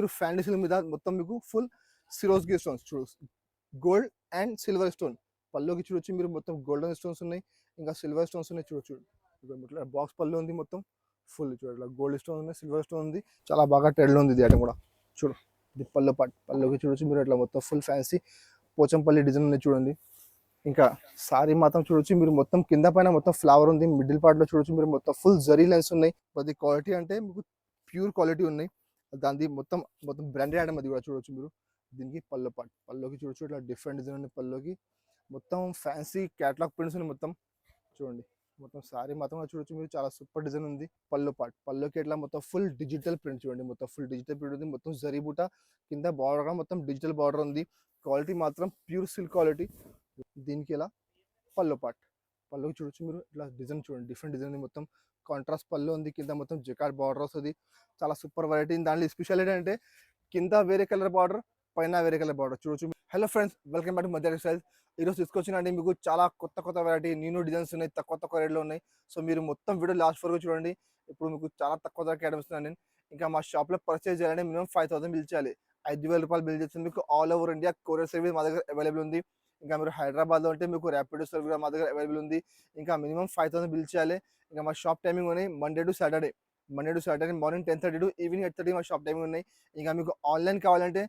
మీరు fancy silk మీద మొత్తం మీకు ఫుల్ సిరోస్కి స్టోన్స్ చూడు, గోల్డ్ అండ్ సిల్వర్ స్టోన్. పల్లోకి చూడొచ్చు మీరు మొత్తం గోల్డెన్ స్టోన్స్ ఉన్నాయి, ఇంకా సిల్వర్ స్టోన్స్ ఉన్నాయి. చూడొచ్చు ఇట్లా బాక్స్ పళ్ళు ఉంది మొత్తం ఫుల్. చూడ గోల్డ్ స్టోన్ ఉంది, సిల్వర్ స్టోన్ ఉంది, చాలా బాగా ట్రెండ్లో ఉంది ఇది ఐటమ్ కూడా. చూడు ఇది పళ్ళు పాటు పళ్ళుకి చూడొచ్చు మీరు ఇట్లా మొత్తం ఫుల్ ఫ్యాన్సీ పోచంపల్లి డిజైన్ ఉంది చూడండి. ఇంకా సారీ మాత్రం చూడొచ్చు మీరు మొత్తం కింద పైన మొత్తం ఫ్లవర్ ఉంది, మిడిల్ పార్ట్ లో చూడొచ్చు మీరు మొత్తం ఫుల్ జరీ లైన్స్ ఉన్నాయి. అది క్వాలిటీ అంటే మీకు ప్యూర్ క్వాలిటీ ఉన్నాయి. దాని మొత్తం మొత్తం బ్రాండెడ్ ఐటమ్ అది కూడా చూడొచ్చు మీరు. దీనికి పళ్ళు పార్ట్ పళ్ళుకి చూడొచ్చు ఇట్లా డిఫరెంట్ డిజైన్ ఉంది. పళ్ళుకి మొత్తం ఫ్యాన్సీ క్యాటలాగ్ ప్రింట్స్ ఉన్నాయి మొత్తం చూడండి. మొత్తం సారీ మాత్రం చూడొచ్చు మీరు, చాలా సూపర్ డిజైన్ ఉంది. పళ్ళు పార్ట్ పళ్ళుకి ఇట్లా మొత్తం ఫుల్ డిజిటల్ ప్రింట్ చూడండి, మొత్తం ఫుల్ డిజిటల్ ప్రింట్ ఉంది. మొత్తం జరీ బూట కింద బార్డర్ మొత్తం డిజిటల్ బార్డర్ ఉంది. క్వాలిటీ మాత్రం ప్యూర్ సిల్క్ క్వాలిటీ. దీనికి ఇలా పళ్ళు పార్ట్ పళ్ళుకి చూడొచ్చు మీరు ఇట్లా డిజైన్ చూడండి, డిఫరెంట్ డిజైన్ ఉంది. మొత్తం కాంట్రాస్ట్ పళ్ళు ఉంది, కింద మొత్తం జకార్డ్ బార్డర్ వస్తుంది. చాలా సూపర్ వెరైటీ. దాంట్లో స్పెషాలిటీ అంటే కింద వేరే కలర్ బార్డర్, పైన వేరే కలర్ బార్డర్ చూడొచ్చు. Hello friends, welcome back to మధ్య టెక్స్టైల్స్. ఈరోజు తీసుకొచ్చినండి మీకు చాలా కొత్త వెరైటీ, న్యూ డిజైన్స్ ఉన్నాయి, తక్కువ రేట్లో ఉన్నాయి. సో మీరు మొత్తం వీడియో లాస్ట్ వరకు చూడండి. ఇప్పుడు మీకు చాలా తక్కువ ధరకి ఐటమ్స్ ఇస్తున్నాను నేను. ఇంకా మా షాప్లో పర్చేజ్ చేయాలంటే మినిమం 5,000 బిల్ చేయాలి. 5,000 రూపాయలు బిల్ చేస్తే మీకు all over India courier service మా దగ్గర అవైలబుల్ ఉంది. ఇంకా మీరు హైదరాబాద్లో ఉంటే మీకు ర్యాపిడో సర్వీస్ కూడా మా దగ్గర అవైలబుల్ ఉంది. ఇంకా మినిమం 5,000 బిల్ చేయాలి. ఇంకా మా షాప్ టైమింగ్ ఉన్నాయి Monday to Saturday morning 10:30 to evening 8:30 మా షాప్ టైమింగ్ ఉన్నాయి. ఇంకా మీకు ఆన్లైన్ కావాలంటే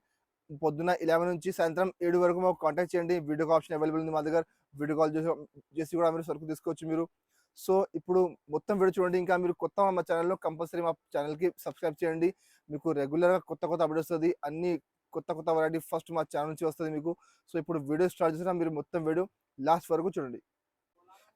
పొద్దున్న 11 నుంచి సాయంత్రం 7 వరకు మాకు కాంటాక్ట్ చేయండి. వీడియో కాల్ ఆప్షన్ అవైలబుల్ ఉంది మా దగ్గర. వీడియో కాల్ చేసి కూడా మీరు సరుకు తీసుకోవచ్చు మీరు. సో ఇప్పుడు మొత్తం వీడియో చూడండి. ఇంకా మీరు కొత్త మా ఛానల్లో కంపల్సరీ మా ఛానల్కి సబ్స్క్రైబ్ చేయండి. మీకు రెగ్యులర్గా కొత్త అప్డేట్ వస్తుంది. అన్ని కొత్త వెరైటీ ఫస్ట్ మా ఛానల్ నుంచి వస్తుంది మీకు. సో ఇప్పుడు వీడియో స్టార్ట్ చేసినా మీరు మొత్తం వీడియో లాస్ట్ వరకు చూడండి.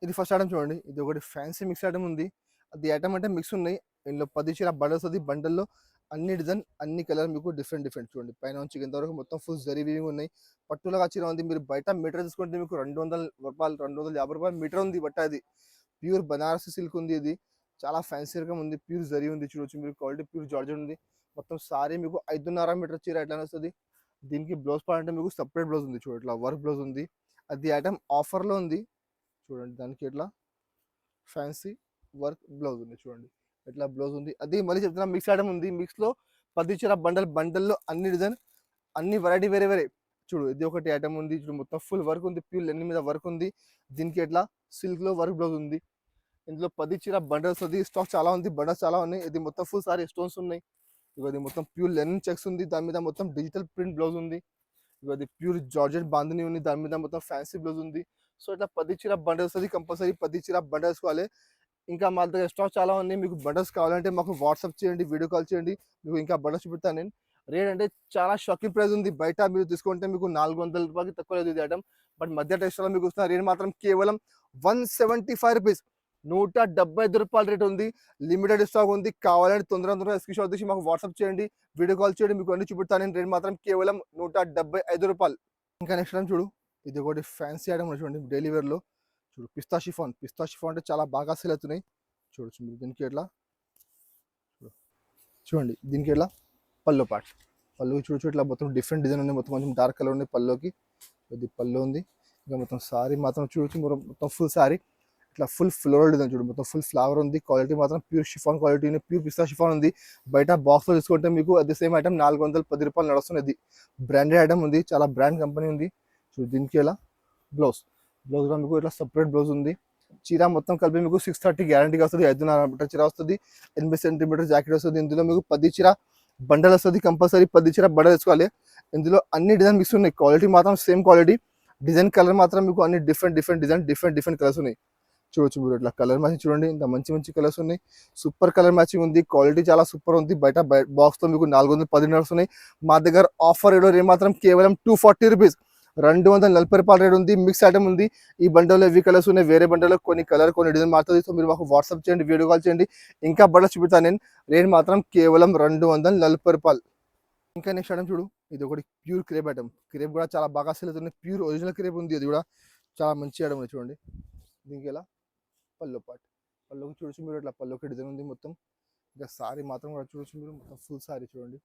ఇది ఫస్ట్ ఐటమ్ చూడండి. ఇది ఒకటి ఫ్యాన్సీ మిక్స్ ఐటమ్ ఉంది. అది ఐటమ్ అంటే మిక్స్ ఉన్నాయి. ఇందులో 10 చీర బండల్స్ వస్తుంది. బండల్లో అన్ని డిజైన్ అన్ని కలర్ మీకు డిఫరెంట్ చూడండి. పైన నుంచి కింద వరకు మొత్తం ఫుల్ జరీ వీవింగ్ ఉన్నాయి. పట్టులాగా చీర ఉంది. మీరు బయట మీటర్ తీసుకుంటే మీకు 200 రూపాయలు 250 రూపాయలు మీటర్ ఉంది బట్ట. అది ప్యూర్ బనారసి సిల్క్ ఉంది. ఇది చాలా ఫ్యాన్సీగా ఉంది. ప్యూర్ జరీ ఉంది చూడొచ్చు మీరు. క్వాలిటీ ప్యూర్ జార్జెట్ ఉంది. మొత్తం సారీ మీకు 5.5 మీటర్ చీర ఎట్లా వస్తుంది. దీనికి బ్లౌజ్ పార్ట్ అంటే మీకు సపరేట్ బ్లౌజ్ ఉంది చూడండి. ఇట్లా వర్క్ బ్లౌజ్ ఉంది. అది ఐటమ్ ఆఫర్లో ఉంది చూడండి. దానికి ఇట్లా ఫ్యాన్సీ వర్క్ బ్లౌజ్ ఉంది చూడండి. ఇట్లా బ్లౌజ్ ఉంది. అది మళ్ళీ చెప్తున్నా మిక్స్ ఐటమ్ ఉంది. మిక్స్లో 10 చీర బండల్లో అన్ని డిజైన్ అన్ని వెరైటీ వేరే చూడు. ఇది ఒకటి ఐటమ్ ఉంది చూడు. మొత్తం ఫుల్ వర్క్ ఉంది. ప్యూర్ లెనిన్ మీద వర్క్ ఉంది. దీనికి ఇట్లా సిల్క్లో వర్క్ బ్లౌజ్ ఉంది. ఇందులో 10 చీర బండల్స్ ఉంది. స్టాక్ చాలా ఉంది, బండల్స్ చాలా ఉన్నాయి. ఇది మొత్తం ఫుల్ సారీ స్టోన్స్ ఉన్నాయి. ఇది మొత్తం ప్యూర్ లెనిన్ చెక్స్ ఉంది. దాని మీద మొత్తం డిజిటల్ ప్రింట్ బ్లౌజ్ ఉంది. ఇది ప్యూర్ జార్జెట్ బాందిని ఉంది. దాని మీద మొత్తం ఫ్యాన్సీ బ్లౌజ్ ఉంది. సో ఇట్లా 10 చీర బండల్స్ అది కంపల్సరీ 10 చీర బండల్స్ కావాలి. ఇంకా మా దగ్గర స్టాక్ చాలా ఉంది. మీకు బండల్స్ కావాలంటే మాకు వాట్సాప్ చేయండి, వీడియో కాల్ చేయండి. మీకు ఇంకా బండల్స్ చూపిస్తాను నేను. రేట్ అంటే చాలా షాకింగ్ ప్రైస్ ఉంది. బయట మీరు తీసుకుంటే మీకు 400 రూపాయలకి తక్కువ లేదు ఇది ఐటమ్. బట్ మధ్య టెక్స్టైల్లో మీకు వస్తున్న రేట్ మాత్రం కేవలం 175 రూపీస్, 175 రూపాయల రేట్ ఉంది. లిమిటెడ్ స్టాక్ ఉంది. కావాలంటే తొందరగా స్క్రీన్ షాట్ తీసి మాకు వాట్సాప్ చేయండి, వీడియో కాల్ చేయండి. మీకు అన్ని చూపిస్తాను నేను. రేట్ మాత్రం కేవలం 175 రూపాయలు. ఇంకా నెక్స్ట్ ఐటమ్ చూడు. ఇది ఒకటి ఫ్యాన్సీ ఐటమ్ చూడండి. డైలీ వేర్లో చూడు. పిస్తా షిఫాన్ అంటే చాలా బాగా సేల్ అవుతున్నాయి చూడొచ్చు మీరు. దీనికి ఎట్లా చూడండి. దీనికి ఎట్లా పళ్ళు పార్ట్ పళ్ళు చూడొచ్చు. ఇట్లా మొత్తం డిఫరెంట్ డిజైన్ ఉంది. మొత్తం కొంచెం డార్క్ కలర్ ఉంది పళ్ళుకి. ఇది పళ్ళు ఉంది. ఇంకా మొత్తం సారీ మాత్రం చూడొచ్చు. మొత్తం ఫుల్ సారీ ఇట్లా ఫుల్ ఫ్లోరల్ డిజైన్ చూడు. మొత్తం ఫుల్ ఫ్లవర్ ఉంది. క్వాలిటీ మాత్రం ప్యూర్ షిఫాన్ క్వాలిటీ ఉంది. ప్యూర్ పిస్తా షిఫాన్ ఉంది. బయట బాక్స్లో తీసుకుంటే మీకు అది సేమ్ ఐటమ్ 410 రూపాయలు నడుస్తుంది. బ్రాండెడ్ ఐటమ్ ఉంది. చాలా బ్రాండ్ కంపెనీ ఉంది చూడు. దీనికి ఎలా బ్లౌజ్ కూడా మీకు ఇట్లా సపరేట్ బ్లౌజ్ ఉంది. చీర మొత్తం కలిపి మీకు 630 గ్యారంటీగా వస్తుంది. 5.5 మీటర్ చీర వస్తుంది. 8 సెంటీమీటర్ జాకెట్ వస్తుంది. ఇందులో మీకు 10 చీర బండల్ వస్తుంది. కంపల్సరీ 10 చీర బండల్ వేసుకోవాలి. ఇందులో అన్ని డిజైన్ మిక్స్ ఉన్నాయి. క్వాలిటీ మాత్రం సేమ్ క్వాలిటీ. డిజైన్ కలర్ మాత్రం మీకు అన్ని డిఫరెంట్ డిజైన్ డిఫరెంట్ కలర్స్ ఉన్నాయి చూడొచ్చు మీరు. ఇట్లా కలర్ మ్యాచింగ్ చూడండి. ఇంత మంచి కలర్స్ ఉన్నాయి. సూపర్ కలర్ మ్యాచింగ్ ఉంది. క్వాలిటీ చాలా సూపర్ ఉంది. బయట బాక్స్తో మీకు 410 నడుస్తున్నాయి. మా దగ్గర ఆఫర్ రేట్ మాత్రం కేవలం 240 రూపీస్, 240 రూపాయల రేట్ ఉంది. మిక్స్ ఐటమ్ ఉంది. ఈ బండల్లో ఇవి కలర్స్ ఉన్నాయి. వేరే బండల్లో కొన్ని కలర్ కొన్ని డిజైన్ మారుతుంది. సో మీరు మాకు వాట్సాప్ చేయండి, వీడియో కాల్ చేయండి. ఇంకా బండలు చూపిస్తాను నేను. రేట్ మాత్రం కేవలం 240 రూపాయలు. ఇంకా నెక్స్ట్ ఐటమ్ చూడు. ఇది ఒకటి ప్యూర్ క్రేప్ ఐటమ్. క్రేప్ కూడా చాలా బాగా సేల్ అవుతుంది. ప్యూర్ ఒరిజినల్ క్రేప్ ఉంది. అది కూడా చాలా మంచి ఐటమ్ ఉంది చూడండి. దీనికి ఎలా పళ్ళు పళ్ళుకి చూడొచ్చు మీరు. ఇట్లా పళ్ళుకి డిజైన్ ఉంది మొత్తం. ఇంకా సారీ మాత్రం కూడా చూడొచ్చు మీరు. మొత్తం ఫుల్ సారీ చూడండి.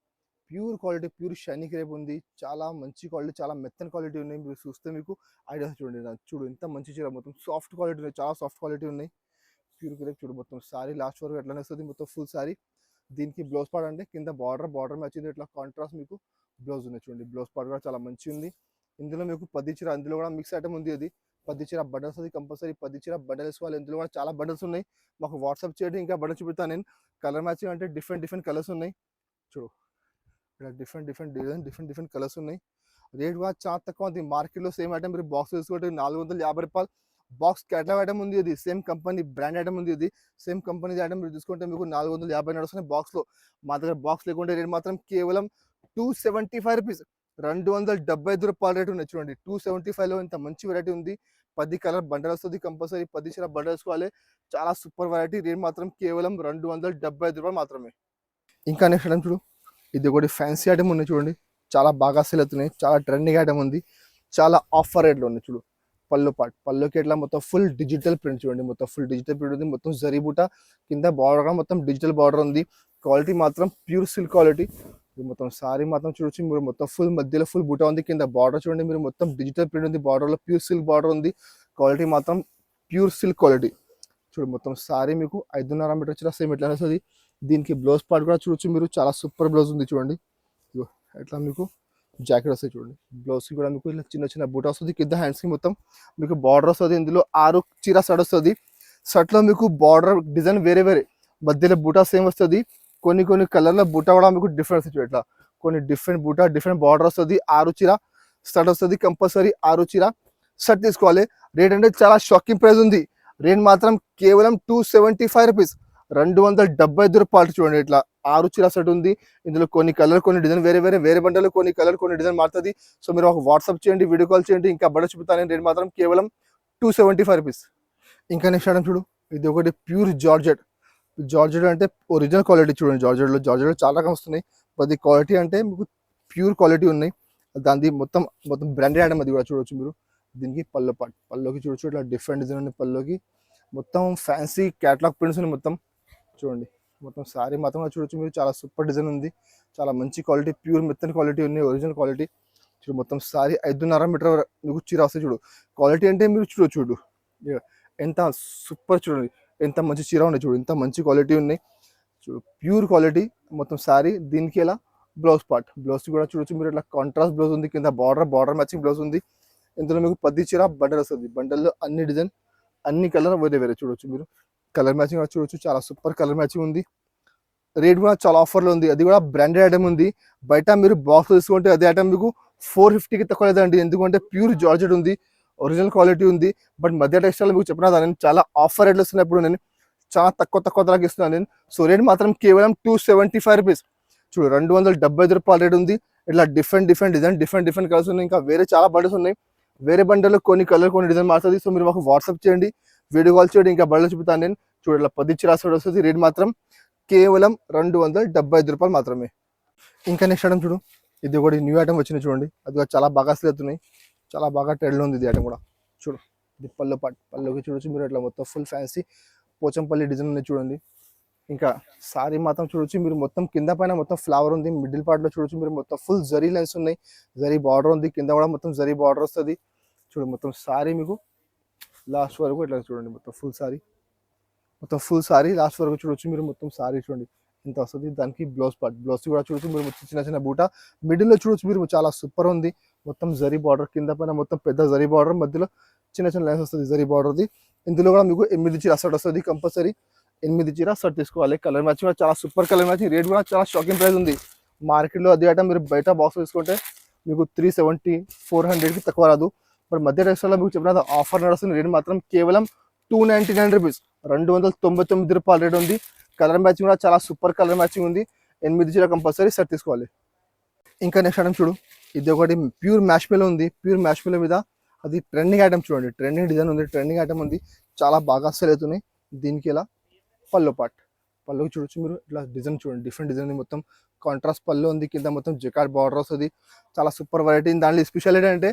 Pure quality pure shiny crepe ఉంది. చాలా మంచి క్వాలిటీ, చాలా మెత్తని క్వాలిటీ ఉన్నాయి. మీరు చూస్తే మీకు ఐడియా చూడండి. చూడు ఎంత మంచి చీర. మొత్తం సాఫ్ట్ క్వాలిటీ ఉన్నాయి. చాలా సాఫ్ట్ క్వాలిటీ ఉన్నాయి. ప్యూర్ క్రేప్ చూడు. మొత్తం సారీ లాస్ట్ వరకు ఎట్లనే వస్తుంది. మొత్తం ఫుల్ సారీ దీనికి బ్లౌజ్ పార్ట్ అంటే కింద బార్డర్ మ్యాచింగ్ ఇట్లా కాంట్రాస్ట్ మీకు బ్లౌజ్ ఉంది చూడండి. బ్లౌజ్ పార్ట్ కూడా చాలా మంచిగా ఉంది. ఇందులో మీకు 10 చీర, అందులో కూడా మిక్స్ ఐటమ్ ఉంది. అది 10 చీర బండల్స్, అది కంపల్సరీ 10 చీర బండల్ వేసుకోవాలి. ఇందులో కూడా చాలా బండల్స్ ఉన్నాయి. మాకు వాట్సాప్ చేయండి, ఇంకా బండల్ చూపిస్తాను నేను. కలర్ మ్యాచింగ్ అంటే డిఫరెంట్ కలర్స్ ఉన్నాయి. చూడు ఇలా డిఫరెంట్ డిజైన్, డిఫరెంట్ కలర్స్ ఉన్నాయి. రేట్ కూడా చాలా తక్కువ ఉంది. మార్కెట్లో సేమ్ ఐటమ్ మీరు బాక్స్ తీసుకుంటే 450 రూపాయలు బాక్స్ కేటలాగ్ ఐటమ్ ఉంది. ఇది సేమ్ కంపెనీ బ్రాండ్ ఐటమ్ ఉంది. ఇది సేమ్ కంపెనీ ఐటమ్ మీరు తీసుకుంటే మీకు 450 నడుస్తున్నాయి బాక్స్లో. మా దగ్గర బాక్స్ లేకుంటే రేట్ మాత్రం కేవలం 275 రూపీస్, 275 రూపాయల రేట్ ఉన్నాయి. చూడండి 275లో ఇంత మంచి వెరైటీ ఉంది. 10 కలర్ బండల్ వస్తుంది కంపల్సరీ. 10 చీర బండల్ వేసుకోవాలి. చాలా సూపర్ వెరైటీ. రేట్ మాత్రం కేవలం 275 రూపాయలు మాత్రమే. ఇంకా నెక్స్ట్ ఐటమ్ చూడు, ఇది ఒకటి ఫ్యాన్సీ ఐటమ్ ఉంది చూడండి. చాలా బాగా సేల్ అవుతున్నాయి. చాలా ట్రెండింగ్ ఐటమ్ ఉంది. చాలా ఆఫర్ రేట్లో ఉంది. చూడు పళ్ళు పార్ట్, పళ్ళుకి ఎట్లా మొత్తం ఫుల్ డిజిటల్ ప్రింట్ చూడండి. మొత్తం ఫుల్ డిజిటల్ ప్రింట్ ఉంది. మొత్తం జరీ బూట కింద బార్డర్ మొత్తం డిజిటల్ బార్డర్ ఉంది. క్వాలిటీ మాత్రం ప్యూర్ సిల్క్ క్వాలిటీ. మొత్తం సారీ మాత్రం చూడొచ్చు మీరు. మొత్తం ఫుల్ మధ్యలో ఫుల్ బూట ఉంది. కింద బార్డర్ చూడండి మీరు, మొత్తం డిజిటల్ ప్రింట్ ఉంది. బార్డర్లో ప్యూర్ సిల్క్ బార్డర్ ఉంది. క్వాలిటీ మాత్రం ప్యూర్ సిల్క్ క్వాలిటీ. చూడు మొత్తం సారీ మీకు 5.5 మీటర్ వచ్చిన సేమ్ ఎట్లా వస్తుంది. దీనికి బ్లౌజ్ పార్ట్ కూడా చూడొచ్చు మీరు. చాలా సూపర్ బ్లౌజ్ ఉంది చూడండి. ఎట్లా మీకు జాకెట్ వస్తుంది చూడండి. బ్లౌజ్కి కూడా మీకు ఇలా చిన్న బూట వస్తుంది. కింద హ్యాండ్స్కి మొత్తం మీకు బార్డర్ వస్తుంది. ఇందులో 6 చీర షర్ట్ వస్తుంది. షర్ట్లో మీకు బార్డర్ డిజైన్ వేరే మధ్యలో బూటా సేమ్ వస్తుంది. కొన్ని కలర్ల బూట కూడా మీకు డిఫరెన్స్ వస్తుంది. ఇట్లా కొన్ని డిఫరెంట్ బూట, డిఫరెంట్ బార్డర్ వస్తుంది. 6 చీర షర్ట్ వస్తుంది. కంపల్సరీ 6 చీర షర్ట్ తీసుకోవాలి. రేట్ అంటే చాలా షాకింగ్ ప్రైస్ ఉంది. రేట్ మాత్రం కేవలం 275 రూపీస్, 275 రూపాయలు. చూడండి ఇట్లా 6 చీర సెట్ ఉంది. ఇందులో కొన్ని కలర్, కొన్ని డిజైన్ వేరే బండలు, కొన్ని కలర్, కొన్ని డిజైన్ మారుతుంది. సో మీరు ఒక వాట్సాప్ చేయండి, వీడియో కాల్ చేయండి, ఇంకా బట్ట చూపుతాను. రేట్ మాత్రం కేవలం 275 రూపీస్. ఇంకా నెక్స్ట్ ఐటమ్ చూడు, ఇది ఒకటి ప్యూర్ జార్జెట్ అంటే ఒరిజినల్ క్వాలిటీ చూడండి. జార్జెట్లో చాలా రకం వస్తున్నాయి. అది క్వాలిటీ అంటే మీకు ప్యూర్ క్వాలిటీ ఉన్నాయి. దాన్ని మొత్తం బ్రాండెడ్ ఐటమ్. అది కూడా చూడొచ్చు మీరు. దీనికి పళ్ళుకి చూడొచ్చు ఇట్లా డిఫరెంట్ డిజైన్ ఉంది. పళ్ళుకి మొత్తం ఫ్యాన్సీ క్యాటలాగ్ ప్రింట్స్ ఉన్నాయి మొత్తం. చూడండి మొత్తం సారీ మాత్రం చూడొచ్చు మీరు. చాలా సూపర్ డిజైన్ ఉంది. చాలా మంచి క్వాలిటీ, ప్యూర్ మెత్తని క్వాలిటీ ఉంది, ఒరిజినల్ క్వాలిటీ. చూడు మొత్తం సారీ 5.5 మీటర్ మీకు చీర వస్తుంది. చూడు క్వాలిటీ అంటే మీరు చూడు ఎంత సూపర్. చూడండి ఎంత మంచి చీర ఉన్నాయి. చూడు ఎంత మంచి క్వాలిటీ ఉన్నాయి. చూడు ప్యూర్ క్వాలిటీ మొత్తం సారీ. దీనికి ఇలా బ్లౌజ్ పార్ట్, బ్లౌజ్ కూడా చూడొచ్చు మీరు. ఇట్లా కాంట్రాస్ట్ బ్లౌజ్ ఉంది. కింద బార్డర్ మ్యాచింగ్ బ్లౌజ్ ఉంది. ఇందులో మీకు 10 చీర బండల్ వస్తుంది. బండల్లో అన్ని డిజైన్, అన్ని కలర్ వేరే చూడొచ్చు మీరు. కలర్ మ్యాచింగ్ కూడా చూడొచ్చు. చాలా సూపర్ కలర్ మ్యాచింగ్ ఉంది. రేట్ కూడా చాలా ఆఫర్లో ఉంది. అది కూడా బ్రాండెడ్ ఐటమ్ ఉంది. బయట మీరు బాక్స్ తీసుకుంటే అదే ఐటమ్ మీకు 450కి తక్కువ లేదండి. ఎందుకంటే ప్యూర్ జార్జెట్ ఉంది, ఒరిజినల్ క్వాలిటీ ఉంది. బట్ మధ్య టెక్స్టైల్ మీకు చెప్పిన నేను చాలా ఆఫర్ రేట్లు వస్తున్నప్పుడు నేను చాలా తక్కువ ధరకి ఇస్తున్నాను నేను. సో రేట్ మాత్రం కేవలం 275 రూపీస్. చూడు 275 రూపాయల రేట్ ఉంది. ఇట్లా డిఫరెంట్ డిజైన్, డిఫరెంట్ కలర్స్ ఉన్నాయి. ఇంకా వేరే చాలా బండల్స్ ఉన్నాయి. వేరే బండల్లో కొన్ని కలర్, కొన్ని డిజైన్ మారుతుంది. సో మీరు మాకు వాట్సాప్ చేయండి, వీడియో కాల్ చేయండి, ఇంకా బండలు చూపుతాను నేను. చూడు ఇట్లా 10 చీర వస్తుంది. రేట్ మాత్రం కేవలం 275 రూపాయలు మాత్రమే. ఇంకా నెక్స్ట్ ఐటమ్ చూడు, ఇది ఒకటి న్యూ ఐటమ్ వచ్చింది చూడండి. అది కూడా చాలా బాగా సేల్ అవుతున్నాయి. చాలా బాగా ట్రెండ్లో ఉంది ఇది ఐటమ్ కూడా. చూడు ఇది పళ్ళుకి చూడొచ్చు మీరు. ఇట్లా మొత్తం ఫుల్ ఫ్యాన్సీ పోచంపల్లి డిజైన్ ఉంది చూడండి. ఇంకా సారీ మాత్రం చూడొచ్చు మీరు. మొత్తం కింద పైన మొత్తం ఫ్లవర్ ఉంది. మిడిల్ పార్ట్లో చూడొచ్చు మీరు. మొత్తం ఫుల్ జరీ లైన్స్ ఉన్నాయి. జరీ బార్డర్ ఉంది. కింద కూడా మొత్తం జరీ బార్డర్ వస్తుంది. చూడు మొత్తం సారీ మీకు లాస్ట్ వరకు ఇట్లా చూడండి. మొత్తం ఫుల్ సారీ లాస్ట్ వరకు చూడొచ్చు మీరు. మొత్తం సారీ చూడండి ఇంత వస్తుంది. దానికి బ్లౌజ్ కూడా చూడొచ్చు మీరు. చిన్న బూట మిడిల్లో చూడొచ్చు మీరు. చాలా సూపర్ ఉంది. మొత్తం జరీ బార్డర్, కింద పైన మొత్తం పెద్ద జరీ బార్డర్, మధ్యలో చిన్న లైన్స్ వస్తుంది జరీ బార్డర్ది. ఇందులో కూడా మీకు 8 చీర షర్ట్ వస్తుంది. కంపల్సరీ 8 చీర షర్ట్ తీసుకోవాలి. కలర్ మ్యాచింగ్ కూడా చాలా సూపర్ కలర్ మ్యాచింగ్. రేట్ కూడా చాలా షాకింగ్ ప్రైస్ ఉంది. మార్కెట్లో అదే ఐటమ్ మీరు బయట బాక్స్ తీసుకుంటే మీకు 370, 400కి తక్కువ రాదు. బట్ మధ్య టెక్స్టైల్లో మీకు చెప్పిన ఆఫర్ నడుస్తుంది. రేట్ మాత్రం కేవలం 299 రూపీస్, 299 రూపాయల రేట్ ఉంది. కలర్ మ్యాచింగ్ కూడా చాలా సూపర్ కలర్ మ్యాచింగ్ ఉంది. 8 చీర కంపల్సరీ షర్ట్ తీసుకోవాలి. ఇంకా నెక్స్ట్ ఐటమ్ చూడు, ఇది ఒకటి ప్యూర్ మ్యాష్మెలో ఉంది. ప్యూర్ మ్యాష్మెలో మీద అది ట్రెండింగ్ ఐటమ్ చూడండి. ట్రెండింగ్ డిజైన్ ఉంది, ట్రెండింగ్ ఐటమ్ ఉంది. చాలా బాగా సేల్ అవుతున్నాయి. దీనికి ఇలా పళ్ళుకి చూడొచ్చు మీరు. ఇట్లా డిజైన్ చూడండి, డిఫరెంట్ డిజైన్ మొత్తం కాంట్రాస్ట్ పళ్ళు ఉంది. కింద మొత్తం జకార్డ్ బార్డర్ వస్తుంది. చాలా సూపర్ వెరైటీ. దాంట్లో స్పెషాలిటీ అంటే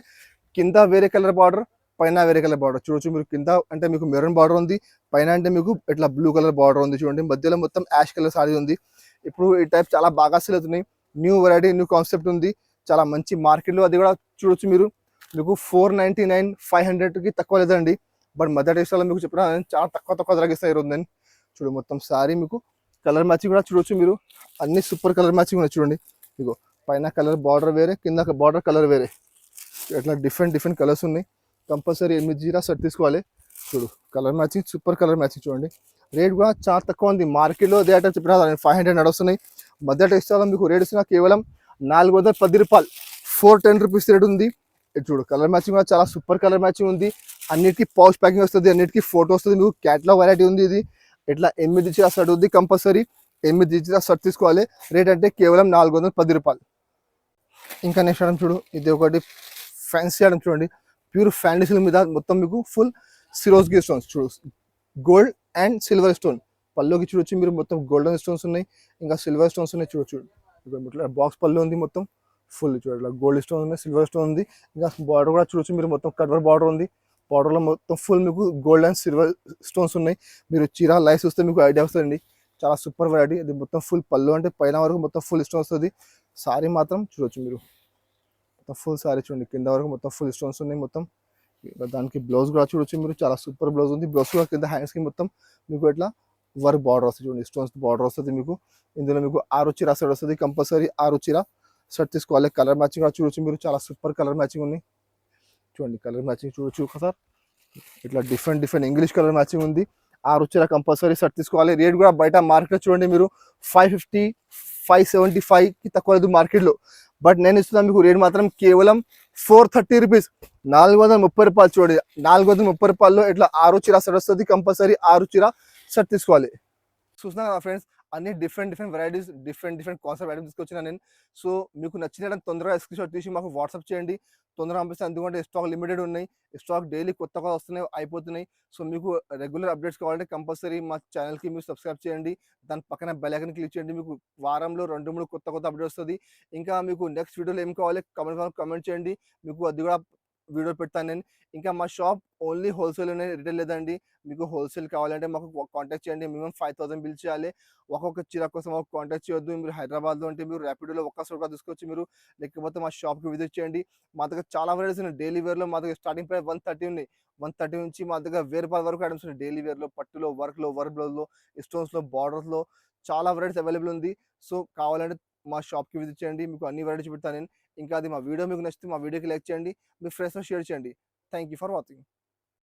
కింద వేరే కలర్ బార్డర్, పైన వేరే కలర్ బార్డర్ చూడొచ్చు మీరు. కింద అంటే మీకు మెరూన్ బార్డర్ ఉంది, పైన అంటే మీకు ఇట్లా బ్లూ కలర్ బార్డర్ ఉంది చూడండి. మధ్యలో మొత్తం యాష్ కలర్ సారీ ఉంది. ఇప్పుడు ఈ టైప్ చాలా బాగా సేల్ అవుతున్నాయి. న్యూ వెరైటీ, న్యూ కాన్సెప్ట్ ఉంది. చాలా మంచి మార్కెట్లో అది కూడా చూడొచ్చు మీరు. మీకు 499, 500కి తక్కువ లేదండి. బట్ మదర్ టెక్స్టైల్లో మీకు చెప్పిన చాలా తక్కువ ధరకి ఇస్తాయి ఈరోజు నేను. చూడు మొత్తం సారీ మీకు కలర్ మ్యాచింగ్ కూడా చూడొచ్చు మీరు, అన్ని సూపర్ కలర్ మ్యాచింగ్ ఉన్నాయి చూడండి. ఇగో పైన కలర్ బార్డర్ వేరే, కింద బార్డర్ కలర్ వేరే, ఇట్లా డిఫరెంట్ డిఫరెంట్ కలర్స్ ఉన్నాయి. కంపల్సరీ 8 జీరా సెట్ తీసుకోవాలి. చూడు colour matching, super colour matching చూడండి. రేట్ కూడా చాలా తక్కువ ఉంది, మార్కెట్లో అదే ఐటమ్ చెప్పిన 500 నడుస్తున్నాయి. మధ్య టెక్స్టైల్లో మీకు రేట్ ఇస్తున్నా కేవలం 410 రూపాయలు, 410 రూపీస్ రేట్ ఉంది. ఇది చూడు కలర్ మ్యాచింగ్ కూడా చాలా సూపర్ కలర్ మ్యాచింగ్ ఉంది. అన్నిటికీ పౌచ్ ప్యాకింగ్ వస్తుంది, అన్నిటికీ ఫోటో వస్తుంది. మీకు క్యాట్లాగ్ వెరైటీ ఉంది. ఇది ఇట్లా 8 చీర షర్ట్ ఉంది, కంపల్సరీ 8 చీర షర్ట్ తీసుకోవాలి. రేట్ అంటే కేవలం 410 రూపాయలు. ఇంకా నెక్స్ట్ ఐటమ్ చూడు, ఇది ఒకటి ఫ్యాన్సీ ఐటమ్ చూడండి, ప్యూర్ ఫ్యాన్సీ సిల్క్ మీద మొత్తం మీకు ఫుల్ సిరోస్కి స్టోన్స్ చూడు, గోల్డ్ అండ్ సిల్వర్ స్టోన్. పల్లోకి చూడొచ్చు మీరు, మొత్తం గోల్డెన్ స్టోన్స్ ఉన్నాయి, ఇంకా సిల్వర్ స్టోన్స్ ఉన్నాయి. చూడొచ్చు ఇట్లా బాక్స్ పళ్ళు ఉంది, మొత్తం ఫుల్ చూడాలి, గోల్డ్ స్టోన్ ఉంది, సిల్వర్ స్టోన్ ఉంది. ఇంకా బార్డర్ కూడా చూడొచ్చు మీరు, మొత్తం కట్వర్ బార్డర్ ఉంది. బార్డర్లో మొత్తం ఫుల్ మీకు గోల్డ్ అండ్ సిల్వర్ స్టోన్స్ ఉన్నాయి. మీరు చీర లైఫ్ చూస్తే మీకు ఐడియా వస్తుందండి. చాలా సూపర్ వెరైటీ. ఇది మొత్తం ఫుల్ పళ్ళు అంటే పైన వరకు మొత్తం ఫుల్ స్టోన్ వస్తుంది. సారీ మాత్రం చూడొచ్చు మీరు, మొత్తం ఫుల్ సారీ చూడండి, కింద వరకు మొత్తం ఫుల్ స్టోన్స్ ఉన్నాయి మొత్తం. దానికి బ్లౌజ్ కూడా చూడొచ్చు మీరు, చాలా సూపర్ బ్లౌజ్ ఉంది. బ్లౌజ్ కూడా కింద హ్యాండ్స్కి మొత్తం మీకు ఇట్లా వర్క్ బార్డర్ వస్తుంది చూడండి, స్టోన్స్ బార్డర్ వస్తుంది మీకు. ఇందులో మీకు 6 చీర సెట్ వస్తుంది, కంపల్సరీ 6 చీర సెట్ తీసుకోవాలి. కలర్ మ్యాచింగ్ కూడా చూడొచ్చు మీరు, చాలా సూపర్ కలర్ మ్యాచింగ్ ఉంది చూడండి. కలర్ మ్యాచింగ్ చూడొచ్చు సార్, ఇట్లా different different English colour matching ఉంది. 6 చీర కంపల్సరీ సెట్ తీసుకోవాలి. రేట్ కూడా బయట మార్కెట్ చూడండి మీరు 550, 575కి తక్కువ లేదు మార్కెట్లో. బట్ నేను ఇస్తున్నాను మీకు రేట్ మాత్రం కేవలం 430 రూపీస్, 430 రూపాయలు. చూడండి 430 రూపాయల్లో ఇట్లా 6 చీర సెట్ వస్తుంది, కంపల్సరీ 6 చీర సెట్ తీసుకోవాలి. చూస్తున్నా కదా ఫ్రెండ్స్, అన్ని different different varieties, different different concept items తీసుకొచ్చిన నేను. సో మీకు నచ్చిన తొందరగా స్క్రీన్ షాట్ తీసి మాకు వాట్సాప్ చేయండి, తొందరగా పంపిస్తాను. ఎందుకంటే స్టాక్ లిమిటెడ్ ఉన్నాయి, స్టాక్ డైలీ కొత్తగా వస్తున్నాయి, అయిపోతున్నాయి. సో మీకు రెగ్యులర్ అప్డేట్స్ కావాలంటే కంపల్సరీ మా ఛానల్కి మీరు సబ్స్క్రైబ్ చేయండి, దాని పక్కన బెల్ ఐకాన్ క్లిక్ చేయండి. మీకు వారంలో 2-3 కొత్త కొత్త అప్డేట్ వస్తుంది. ఇంకా మీకు నెక్స్ట్ వీడియోలో ఏం కావాలి కామెంట్ చేయండి, మీకు అది కూడా వీడియో పెడతాను నేను. ఇంకా మా షాప్ ఓన్లీ హోల్సేల్ రిటైల్ లేదండి. మీకు హోల్సేల్ కావాలంటే మాకు కాంటాక్ట్ చేయండి. మినిమం 5000 బిల్ చేయాలి. ఒక్కొక్క చీర కోసం ఒక కాంటాక్ట్ చేయొద్దు. మీరు హైదరాబాద్లో అంటే మీరు ర్యాపిడోలో ఒక్క చోట తీసుకోవచ్చు మీరు, లేకపోతే మా షాప్కి విజిట్ చేయండి. మా దగ్గర చాలా వెరైటీస్ ఉన్నాయి. డైలీ వేర్లో మా దగ్గర స్టార్టింగ్ ప్రైస్ 130 ఉన్నాయి. 130 నుంచి మా దగ్గర 1000 రూపాయల వరకు ఐటమ్స్ ఉన్నాయి. డైలీ వేర్లో, పట్టులో, వర్క్ బ్లౌజ్లో, స్టోన్స్లో, బార్డర్స్లో చాలా వెరైటీస్ అవైలబుల్ ఉంది. సో కావాలంటే మా షాప్కి విజిట్ చేయండి, మీకు అన్ని వెరైటీస్ పెడతాను నేను. ఇంకా అది మా వీడియో మీకు నచ్చితే మా వీడియోకి లైక్ చేయండి, మీ ఫ్రెండ్స్తో షేర్ చేయండి. Thank you for watching.